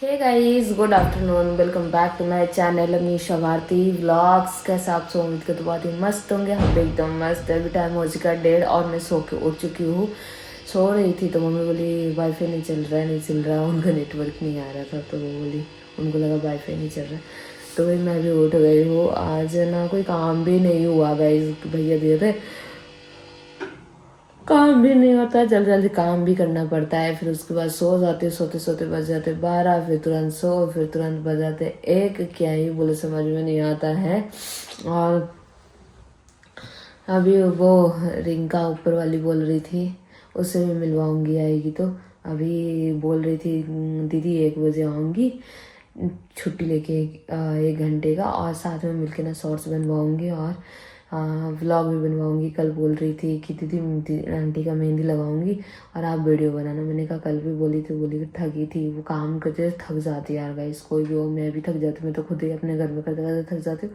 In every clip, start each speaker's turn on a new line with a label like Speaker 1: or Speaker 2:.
Speaker 1: Hey guys, good afternoon. Welcome back to my channel Amisha Bharti vlogs. कैसे आप सब? उम्मीद करते बहुत ही मस्त होंगे। हम भी एकदम मस्त। अभी टाइम हो चुका है 1:30 और मैं सो के उठ चुकी हूँ। सो रही थी तो मम्मी बोली वाईफाई नहीं चल रहा, उनका नेटवर्क नहीं आ रहा था तो वो बोली, उनको लगा वाईफाई नहीं चल रहा। तो भाई मैं भी उठ गई हूँ। आज ना कोई काम भी नहीं हुआ गाइस, भैया दिए थे, काम भी नहीं होता है, जल्दी जल्दी काम भी करना पड़ता है। फिर उसके बाद सो जाते, सोते सोते बज जाते 12, फिर तुरंत सो, फिर तुरंत बज जाते 1, क्या ही बोले समझ में नहीं आता है। और अभी वो रिंका ऊपर वाली बोल रही थी, उससे भी मिलवाऊंगी आएगी तो। अभी बोल रही थी दीदी 1 बजे आऊँगी छुट्टी लेके 1 घंटे का, और साथ में मिलके ना शॉर्ट्स बनवाऊंगी और व्लॉग भी बनवाऊंगी। कल बोल रही थी कि दीदी आंटी का मेहंदी लगाऊंगी और आप वीडियो बनाना। मैंने कहा कल भी बोली थी, बोली कि थकी थी, वो काम करते थक जाती है यार गाइस, कोई भी हो, मैं भी थक जाती हूँ। मैं तो खुद ही अपने घर में करते करते थक जाती हूँ,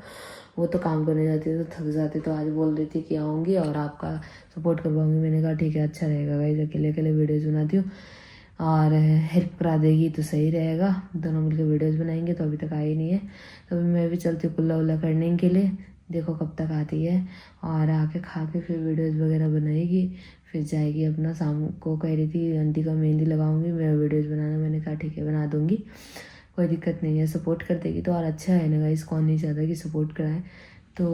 Speaker 1: वो तो काम करने जाती है तो थक जाती। तो आज बोल रही थी कि आऊँगी और आपका सपोर्ट करवाऊँगी। मैंने कहा ठीक है, अच्छा रहेगा गाइस, अकेले अकेले वीडियोज़ बनाती हूँ और हेल्प करा देगी तो सही रहेगा, दोनों मिलकर वीडियोस बनाएंगे। तो अभी तक आई नहीं है, तो अभी मैं भी चलती हूँ कुल्ला उल्ला करने के लिए, देखो कब तक आती है। और आके खा के फिर वीडियोस वगैरह बनाएगी, फिर जाएगी अपना। शाम को कह रही थी आंटी का मेहंदी लगाऊंगी, मेरा वीडियोस बनाना। मैंने कहा ठीक है, बना दूंगी, कोई दिक्कत नहीं है। सपोर्ट कर देगी तो और अच्छा है ना गाइस, कौन नहीं चाहता कि सपोर्ट कराए। तो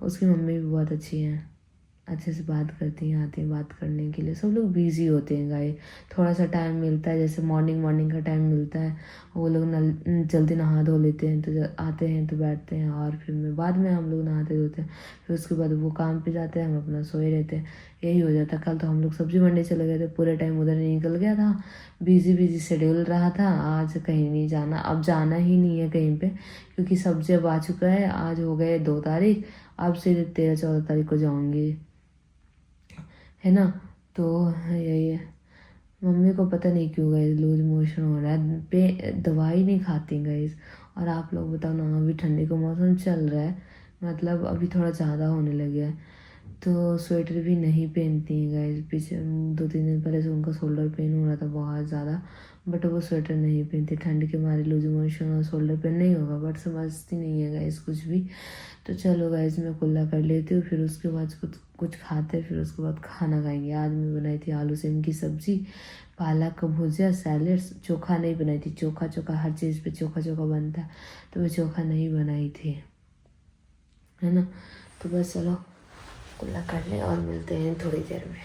Speaker 1: उसकी मम्मी भी बहुत अच्छी है, अच्छे से बात करती हैं, आती हैं बात करने के लिए। सब लोग बिजी होते हैं गाइस, थोड़ा सा टाइम मिलता है, जैसे मॉर्निंग का टाइम मिलता है, वो लोग जल्दी नहा धो लेते हैं तो आते हैं तो बैठते हैं, और फिर बाद में हम लोग नहाते धोते हैं। फिर उसके बाद वो काम पे जाते हैं, हम अपना सोए रहते हैं, यही हो जाता है। कल तो हम लोग सब्जी मंडी चले गए थे, पूरे टाइम उधर ही निकल गया था, बिजी शेड्यूल रहा था। आज कहीं नहीं जाना, अब जाना ही नहीं है कहीं पे, क्योंकि सब्जी अब आ चुका है। आज हो गए 2 तारीख, अब से 13-14 तारीख को जाऊँगी, है ना। तो यही है। मम्मी को पता नहीं क्यों गाइस लूज मोशन हो रहा है, दवाई नहीं खाती गाइस। और आप लोग बताओ ना, अभी ठंडी का मौसम चल रहा है, मतलब अभी थोड़ा ज़्यादा होने लगे है, तो स्वेटर भी नहीं पहनती हैं गाइस। पीछे 2-3 दिन पहले से उनका शोल्डर पेन हो रहा था बहुत ज़्यादा, बट वो स्वेटर नहीं पहनती, ठंड के मारे लूज मोशन और शोल्डर पेन नहीं होगा, बट समझती नहीं है गाइस कुछ भी। तो चलो गाइस, मैं कुल्ला कर लेती हूँ, फिर उसके बाद कुछ खाते, फिर उसके बाद खाना खाएंगे। आज मैं बनाई थी आलू सेम की सब्जी, पालक का भुजिया, सैलेड। चोखा नहीं बनाई थी, चोखा हर चीज़ पे चोखा बनता है, तो मैं चोखा नहीं बनाई थी, है ना। तो बस चलो कुल्ला कर ले और मिलते हैं थोड़ी देर में।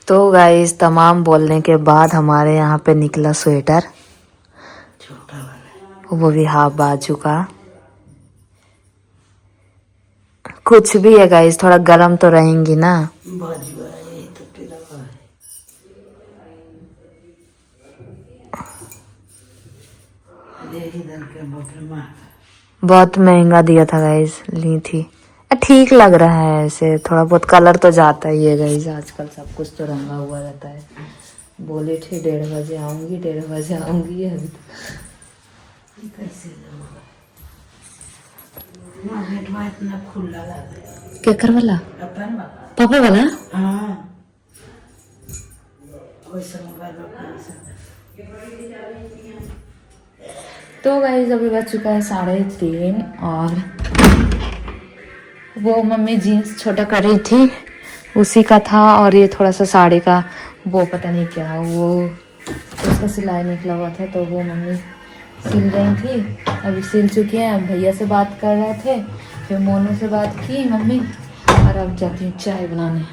Speaker 1: तो गाइस, तमाम बोलने के बाद हमारे यहाँ पे निकला स्वेटर, छोटा वाला, वो भी हाफ बाजू का। कुछ भी है गाइस, थोड़ा गर्म तो रहेंगी ना। बहुत महंगा दिया था गाइस, ली थी। ठीक लग रहा है ऐसे, थोड़ा बहुत कलर तो जाता ही है गाइस, आजकल सब कुछ तो रंगा हुआ रहता है। बोले थे 1:30 बजे आऊंगी, 1:30 बजे आऊंगी, अभी क्या कर वाला पापा वाला। तो गाइस, अभी बज चुका है 3:30 और वो मम्मी जीन्स छोटा कर रही थी, उसी का था। और ये थोड़ा सा साड़ी का, वो पता नहीं क्या, वो उसका सिलाई निकला हुआ था, तो वो मम्मी सिल रही थी। अभी सिल चुकी हैं, अब भैया से बात कर रहे थे, फिर मोनू से बात की मम्मी, और अब जाती हूँ चाय बनाने,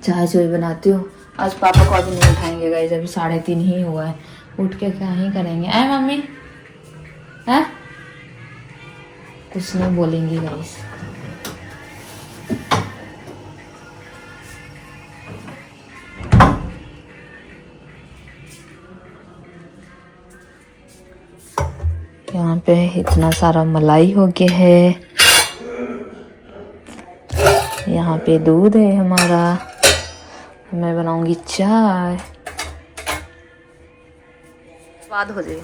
Speaker 1: चाय बनाती हूँ। आज पापा को अभी नहीं उठाएंगे गाइस, अभी 3:30 ही हुआ है, उठ के क्या ही करेंगे। आए मम्मी, है कुछ नहीं बोलेंगी गाइस। यहाँ पे इतना सारा मलाई हो गया है, यहाँ पे दूध है हमारा, मैं बनाऊंगी चाय, स्वाद हो जाए।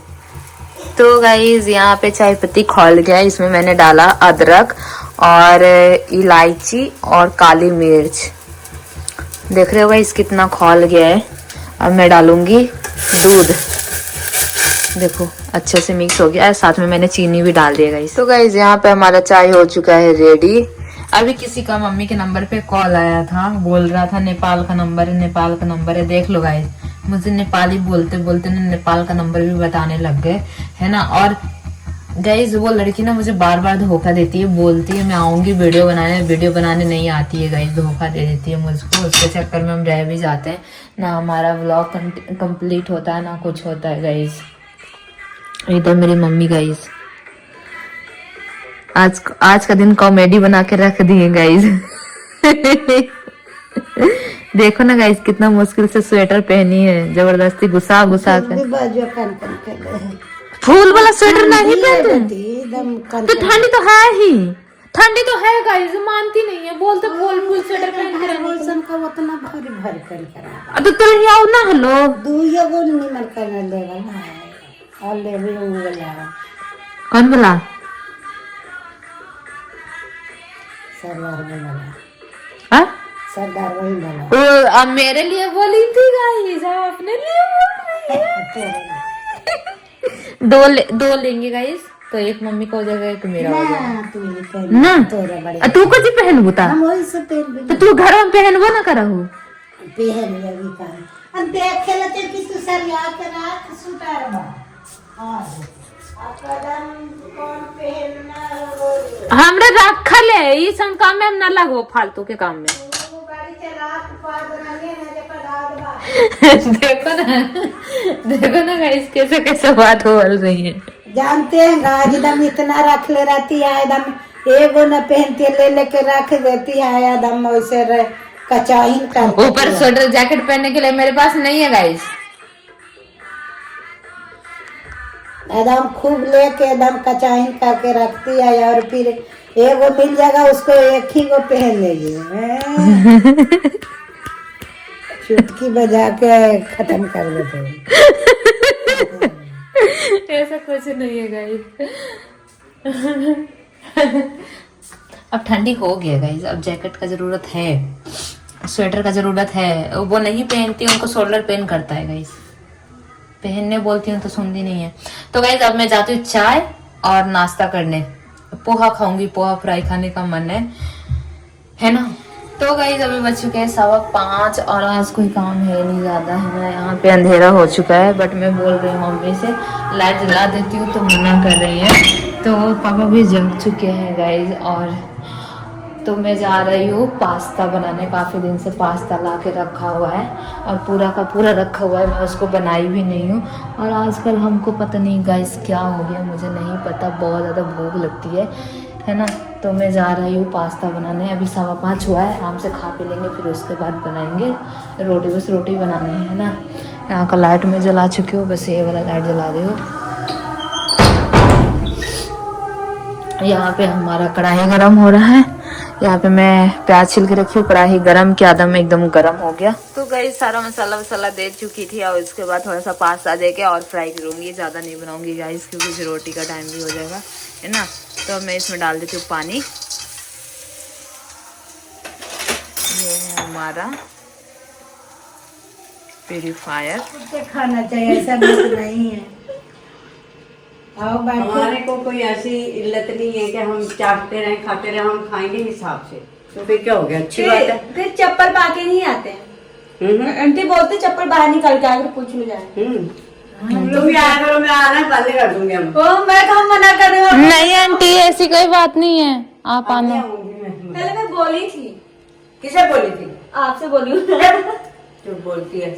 Speaker 1: तो गाइज, यहाँ पे चाय पत्ती खौल गया, इसमें मैंने डाला अदरक और इलायची और काली मिर्च, देख रहे हो गाइस कितना खौल गया है। अब मैं डालूंगी दूध। देखो अच्छे से मिक्स हो गया है, साथ में मैंने चीनी भी डाल दिया गाइस। तो गाइस यहाँ पे हमारा चाय हो चुका है रेडी। अभी किसी का मम्मी के नंबर पे कॉल आया था, बोल रहा था नेपाल का नंबर है, नेपाल का नंबर है। देख लो गाइस, मुझे नेपाली बोलते बोलते ना नेपाल का नंबर भी बताने लग गए है ना। और गाइस वो लड़की ना मुझे बार बार धोखा देती है, बोलती है मैं आऊंगी वीडियो बनाने नहीं आती है गाइस, धोखा दे देती है मुझको। उसके चक्कर में हम रह भी जाते हैं ना, हमारा व्लॉग कंप्लीट होता है ना कुछ होता है गाइस। इधर मेरी मम्मी गाइस आज का दिन कॉमेडी बना के रख दिए गाइस। देखो ना गाइस कितना मुश्किल से स्वेटर पहनी है, जबरदस्ती घुसा कर। फूल वाला स्वेटर नहीं पहनते तो ठंडी तो है ही, ठंडी तो है गाइस, मानती नहीं है, बोलते फूल स्वेटर पहन के रहना। तो तुम आओ ना, हेलो कौन बोला? सरदार वही बोला। अब मेरे लिए बोली थी गाइस, अपने लिए बोल रही है। दो लेंगे गाइस, तो एक मम्मी का हो जाएगा, एक मेरा हो जाएगा ना। तू कुछ पहन बुता तो तू घर में पहनबो ना करहु हमरा रखल है, ई सब काम में हम ना लगो, फालतू के काम में। देखो ना गाइस कैसे कैसे बात बोल रही है।
Speaker 2: जानते हैं गाज एकदम इतना रख ले रहती है, एकदम एगो न पहनती ले लेके रख देती है, एकदम वैसे कचाहीन कर।
Speaker 1: ऊपर स्वेटर जैकेट पहनने के लिए मेरे पास नहीं है गाइस,
Speaker 2: एकदम खूब लेके एकदम कचाहीन करके रखती है, और फिर एगो मिल जाएगा उसको एक ही गो पहन लेगी, चुटकी बजा के खत्म कर देते हैं।
Speaker 1: ऐसा कुछ नहीं है गाइस। अब ठंडी हो गई है गाइस, अब जैकेट का जरूरत है, स्वेटर का जरूरत है। वो नहीं पहनती, उनको शोल्डर पेन करता है गाइस, पहनने बोलती हूँ तो सुनती नहीं है। तो गाइस अब मैं जाती हूँ चाय और नाश्ता करने, पोहा खाऊंगी, पोहा फ्राई खाने का मन है ना। तो गाइस अभी बज चुके हैं 5:15 और आज कोई काम है नहीं ज्यादा है ना, यहाँ पे अंधेरा हो चुका है। बट मैं बोल रही हूँ मम्मी से लाइट जला देती हूँ तो मना कर रही है। तो पापा भी जग चुके हैं गाइस, और तो मैं जा रही हूँ पास्ता बनाने। काफ़ी दिन से पास्ता ला के रखा हुआ है और पूरा का पूरा रखा हुआ है, मैं उसको बनाई भी नहीं हूँ। और आजकल हमको पता नहीं गाइस क्या हो गया, मुझे नहीं पता, बहुत ज़्यादा भूख लगती है ना। तो मैं जा रही हूँ पास्ता बनाने। अभी 5:15 हुआ है, आराम से खा पी लेंगे, फिर उसके बाद बनाएंगे रोटी। बस रोटी बनानी है ना। यहाँ का लाइट में जला चुकी हूँ, बस ये वाला लाइट जला दी हो। यहाँ पे हमारा कढ़ाई गरम हो रहा है, यहाँ पे मैं प्याज छिल के रखी हूँ, कढ़ाई गरम के आदम एकदम गरम हो गया। तो गाइस सारा मसाला वसाला दे चुकी थी, और उसके बाद थोड़ा सा पास्ता दे के और फ्राई करूंगी, ज्यादा नहीं बनाऊंगी गाइस क्योंकि फिर रोटी का टाइम भी हो जाएगा है ना। तो मैं इसमें डाल देती हूँ पानी। ये है हमारा प्यूरीफायर।
Speaker 2: खाना चाहिए, ऐसा नहीं है।
Speaker 3: हमारे को कोई ऐसी इल्लत नहीं है कि हम चाटते रहे खाते रहे, हम खाएंगे हिसाब से। तो फिर क्या हो गया, अच्छी बात है।
Speaker 4: फिर चप्पल पा के नहीं आते हैं, आंटी बोलते चप्पल बाहर निकल के आकर पूछ लो जाए।
Speaker 3: तुम भी आया करो, मैं आना बंद कर दूंगी। हम
Speaker 4: मैं कहाँ मना कर रही हूँ?
Speaker 1: नहीं आंटी ऐसी कोई बात नहीं है, आप आना।
Speaker 4: पहले मैं बोली थी।
Speaker 3: किसे बोली थी?
Speaker 4: आपसे बोली हूँ।
Speaker 3: जो बोलती है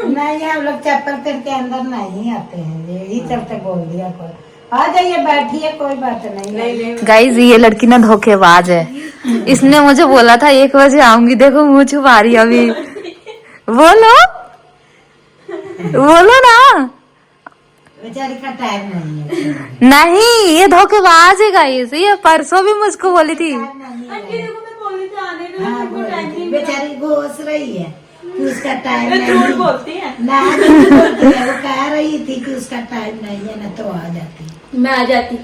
Speaker 2: नहीं, हम लोग चप्पल पहन के अंदर नहीं आते हैं, यही चलते बोल दिया। कोई आ जाइए, बैठिए, कोई बात नहीं।
Speaker 1: गाइज ये लड़की ना धोखेबाज है, इसने मुझे बोला था 1 बजे आऊंगी, देखो मुँह छुपा रही अभी। बोलो ना।
Speaker 2: बेचारी का टाइम नहीं है।
Speaker 1: नहीं ये धोखेबाज है गाइस, ये परसों भी मुझको बोली थी।
Speaker 4: आंटी देखो मैं बोली थी आने में,
Speaker 2: बेचारी घोष रही है कि उसका टाइम नहीं।
Speaker 4: झूठ बोलती है
Speaker 2: ना, वो कह रही थी कि उसका टाइम नहीं है ना, तो आ जाती,
Speaker 4: मैं आ जाती।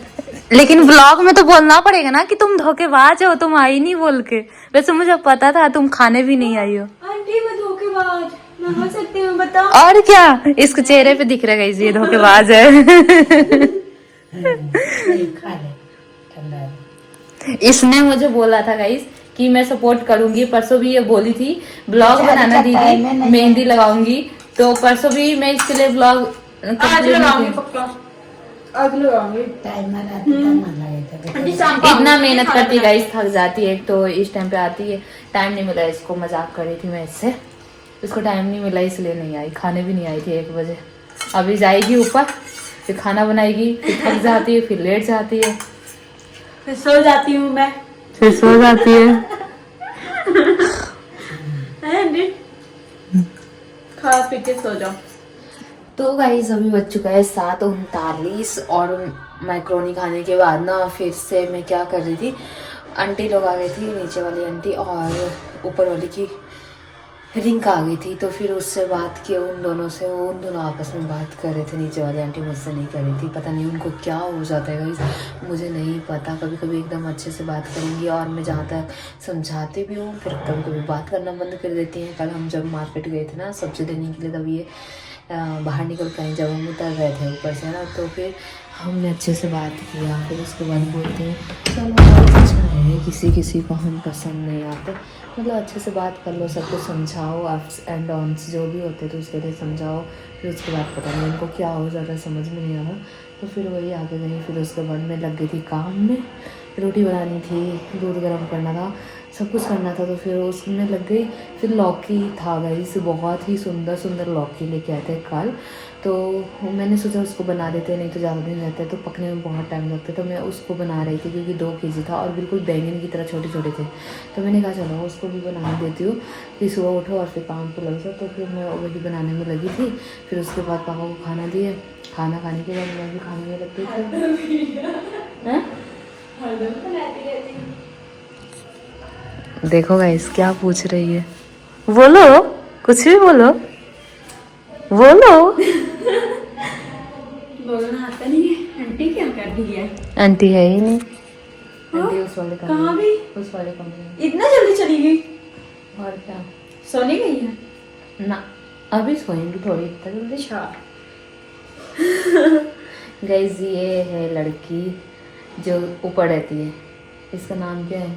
Speaker 1: लेकिन व्लॉग में तो बोलना पड़ेगा ना कि तुम धोखेबाज हो, तुम आई नहीं बोल के। वैसे मुझे पता था तुम खाने भी नहीं आई हो।
Speaker 4: आंटी मैं धोखेबाज, हो सकती हूँ, बताओ।
Speaker 1: और क्या, इसके चेहरे पे दिख रहा है ये धोखेबाज है।
Speaker 2: खा ले ठंडा है।
Speaker 1: इसने मुझे बोला था गाइस कि मैं सपोर्ट करूंगी, परसों भी ये बोली थी ब्लॉग
Speaker 2: अच्छा,
Speaker 1: बनाना
Speaker 2: अच्छा, टाइम है
Speaker 1: दीदी,
Speaker 2: नहीं।
Speaker 1: मेहंदी लगाऊंगी। तो परसों भी मैं इसके लिए ब्लॉग
Speaker 4: आज लगाऊंगी पक्का, आज लगाऊंगी।
Speaker 2: टाइम में रहती तो ना लगे थे।
Speaker 4: आंटी शाम को
Speaker 1: इतना
Speaker 4: आऊंगी,
Speaker 1: मेहनत
Speaker 4: खाना
Speaker 1: करती
Speaker 4: बनाने।
Speaker 1: गाइस, थक जाती है। तो इस टाइम पे आती है, टाइम नहीं मिला इसको। मजाक कर रही थी मैं इससे, इसको टाइम नहीं मिला इसलिए नहीं आई। खाने भी नहीं आई थी 1 बजे। अभी जाएगी ऊपर, फिर खाना बनाएगी, फिर थक जाती है, फिर लेट जाती है,
Speaker 4: फिर सो जाती हूँ मैं।
Speaker 1: फिर सो जाती है।
Speaker 4: है आंटी? खा पी के सो जाओ।
Speaker 1: तो गाइस अभी बज चुका है 7:39 और मैक्रोनी खाने के बाद ना फिर से मैं क्या कर रही थी, आंटी लोग आ गई थी, नीचे वाली आंटी और ऊपर वाली की रिंक आ गई थी। तो फिर उससे बात की उन दोनों से, वो उन दोनों आपस में बात कर रहे थे। नीचे वाली आंटी मुझसे नहीं कर रही थी, पता नहीं उनको क्या हो जाता है गाइस, मुझे नहीं पता। कभी कभी एकदम अच्छे से बात करेंगी और मैं जहाँ तक समझाती भी हूँ, फिर कभी कभी बात करना बंद कर देती हैं। कल हम जब मार्केट गए थे ना सब्जी लेने के लिए, तब ये बाहर निकल के जब हम उतर रहे थे ऊपर से ना, तो फिर हमने अच्छे से बात किया। फिर उसके बाद बोलते हैं चलो अच्छा है, किसी किसी को हम पसंद नहीं आते, मतलब अच्छे से बात कर लो, सबको समझाओ, अप्स एंड डाउन्स जो भी होते तो उसके लिए समझाओ। फिर उसके बाद पता नहीं उनको क्या हो जाता है, समझ में नहीं आ रहा। तो फिर वही आगे गई। फिर उसके बाद मैं लग गई थी काम में, रोटी बनानी थी, दूध गर्म करना था, सब कुछ करना था। तो फिर उसमें लग गई। फिर लौकी था गाइस, बहुत ही सुंदर सुंदर लौकी लेके आए थे कल। तो मैंने सोचा उसको बना देते, नहीं तो ज़्यादा दिन रहता है तो पकने में बहुत टाइम लगता है। तो मैं उसको बना रही थी क्योंकि 2 kg था और बिल्कुल बैंगन की तरह छोटे छोटे थे। तो मैंने कहा चलो उसको भी बना देती हूँ कि सुबह उठो और फिर काम पर लग जाओ। तो फिर मैं वही बनाने में लगी थी। फिर उसके बाद पापा को खाना दिए, खाना खाने के बाद मैं भी खाने में लग गई थी। देखो गाइस क्या पूछ रही है, बोलो कुछ भी बोलो, बोलो।
Speaker 4: बोलना आता नहीं है। आंटी क्या कर रही है?
Speaker 1: आंटी है ही नहीं, आंटी उस वाले कमरे
Speaker 4: कहाँ
Speaker 1: में,
Speaker 4: भी?
Speaker 1: उस वाले कमरे में।
Speaker 4: इतना जल्दी चली गई?
Speaker 1: और क्या,
Speaker 4: सोने गई है?
Speaker 1: ना अभी सोएंगी थोड़ी इतना जल्दी।
Speaker 4: अच्छा।
Speaker 1: गाइस ये है लड़की जो ऊपर रहती है, इसका नाम क्या है?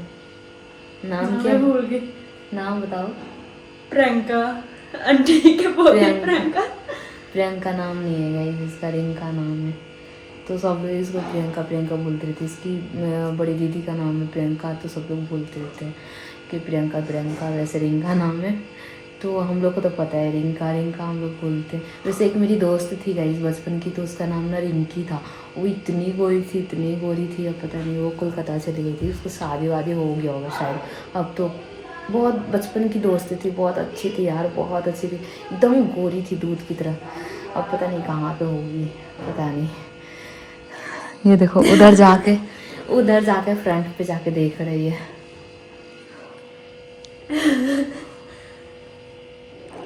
Speaker 1: नाम क्या?
Speaker 4: मैं भूल गई।
Speaker 1: नाम बताओ।
Speaker 4: प्रियंका। आंटी क्या बोलते हैं? प्रियंका।
Speaker 1: प्रियंका नाम नहीं है गाइस, इसका रिंका नाम है। तो सब लोग इसको प्रियंका प्रियंका बोलते रहते। इसकी बड़ी दीदी का नाम है प्रियंका, तो सब लोग बोलते रहते हैं कि प्रियंका प्रियंका, वैसे रिंका नाम है। तो हम लोग को तो पता है रिंका रिंका हम लोग बोलते हैं। वैसे एक मेरी दोस्त थी गाइस बचपन की, तो उसका नाम ना रिंकी था। वो इतनी गोरी थी, इतनी गोरी थी, अब पता नहीं वो कोलकाता चली गई थी, उसको शादी वादी हो गया होगा शायद अब। तो बहुत बचपन की दोस्ती थी, बहुत अच्छी थी यार, बहुत अच्छी थी, एकदम गोरी थी दूध की तरह। अब पता नहीं कहाँ पे होगी, पता नहीं। ये देखो उधर जाके फ्रंट पे जाके देख रही है।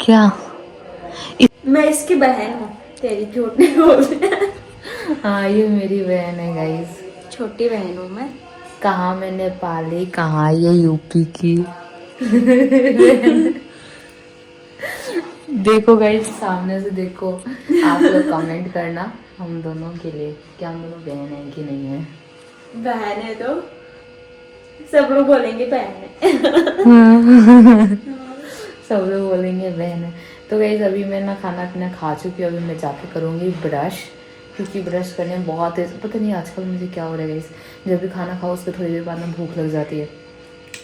Speaker 1: क्या?
Speaker 4: मैं इसकी बहन हूँ, तेरी झूठ नहीं बोलते।
Speaker 1: हाँ ये मेरी बहन है गाइस,
Speaker 4: छोटी बहन हूँ मैं।
Speaker 1: कहाँ मैंने पाली, कहाँ ये यूपी की। देखो गाइस सामने से देखो, आप लोग कमेंट करना हम दोनों के लिए, क्या हम दोनों बहन है कि नहीं है।
Speaker 4: बहन है तो सब लोग बोलेंगे बहन है।
Speaker 1: सब लोग बोलेंगे बहन है। तो गाइस अभी मैं ना खाना पीना खा चुकी हूँ, अभी मैं जाके करूँगी ब्रश, क्योंकि ब्रश करने में बहुत पता नहीं आजकल मुझे क्या हो रहा है गाइस, जब भी खाना खाओ उसके थोड़ी देर बाद ना भूख लग जाती है,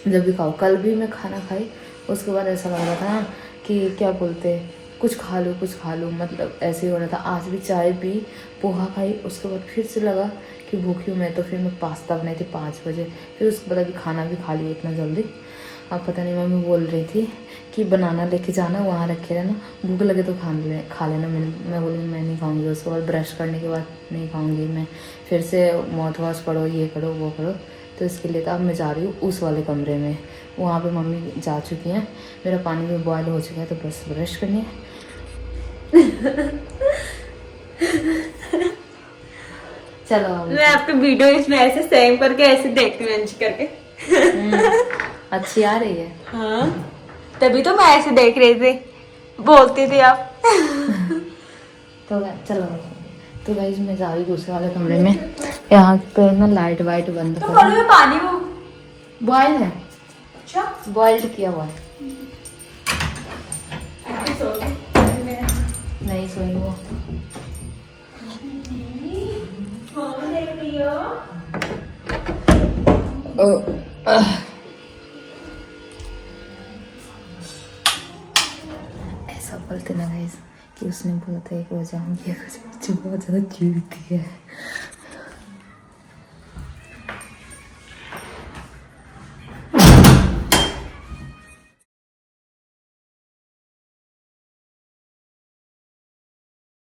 Speaker 1: जब भी खाओ। कल भी मैं खाना खाई, उसके बाद ऐसा लग रहा था ना कि क्या बोलते हैं, कुछ खा लो, मतलब ऐसे ही हो रहा था। आज भी चाय पी, पोहा खाई, उसके बाद फिर से लगा कि भूखी हूँ मैं, तो फिर मैं पास्ता बनाई थी 5 बजे। फिर उसके बाद अभी खाना भी खा लिया इतना जल्दी। अब पता नहीं मम्मी बोल रही थी कि बनाना लेके जाना, वहाँ रखे रहना, भूख लगे तो खा लेना। मैं बोली मैं नहीं खाऊंगी। उसके बाद ब्रश करने के बाद नहीं खाऊंगी मैं, फिर से माउथ वॉश करो, ये करो वो करो। तो इसके लिए तो अब मैं जा रही हूँ उस वाले कमरे में, वहाँ पे मम्मी जा चुकी हैं, मेरा पानी भी बॉयल हो चुका है, तो बस ब्रश करनी है। चलो
Speaker 4: मैं आपके वीडियो इसमें ऐसे सेव करके ऐसे देखती हूँ अंश करके।
Speaker 1: अच्छी आ रही है।
Speaker 4: हाँ तभी तो मैं ऐसे देख रही थी, बोलती थी आप।
Speaker 1: तो चलो तो गाइस मैं जा रही दूसरे वाले कमरे में। यहाँ पे ना लाइट वाइट बंद
Speaker 4: तो
Speaker 1: करो।
Speaker 4: कल में पानी वो
Speaker 1: बॉयल है,
Speaker 4: अच्छा
Speaker 1: बॉइल्ड किया हुआ है। नहीं सोई वो। ऐसा बोलते ना गाइस कि उसने बोला था 1 बजे आऊंगी, 1 बजे मुझे बहुत ज्यादा चिढ़ती है।